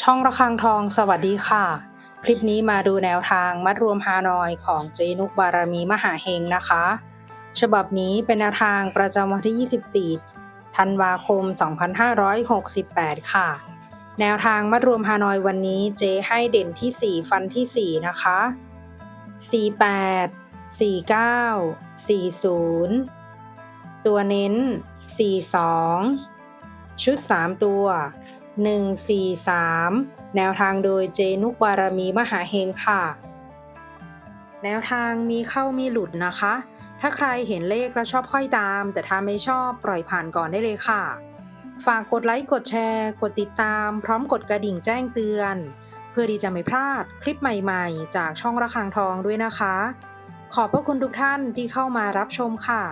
ช่องระฆังทองสวัสดีค่ะคลิปนี้มาดูแนวทางมัดรวมฮานอยของเจนุกบารมีมหาเฮงนะคะฉบับนี้เป็นแนวทางประจำวันที่ 24 ธันวาคม 2568 ค่ะแนวทางมัดรวมฮานอยวันนี้เจให้เด่นที่ 4 ฟันที่ 4 นะคะ48 49 40ตัวเน้น42ชุด3ตัว143แนวทางโดยเจนุกบารมีมหาเฮงค่ะแนวทางมีเข้ามีหลุดนะคะถ้าใครเห็นเลขแล้วชอบค่อยตามแต่ถ้าไม่ชอบปล่อยผ่านก่อนได้เลยค่ะฝากกดไลค์กดแชร์กดติดตามพร้อมกดกระดิ่งแจ้งเตือนเพื่อที่จะไม่พลาดคลิปใหม่ๆจากช่องระฆังทองด้วยนะคะขอบพระคุณทุกท่านที่เข้ามารับชมค่ะ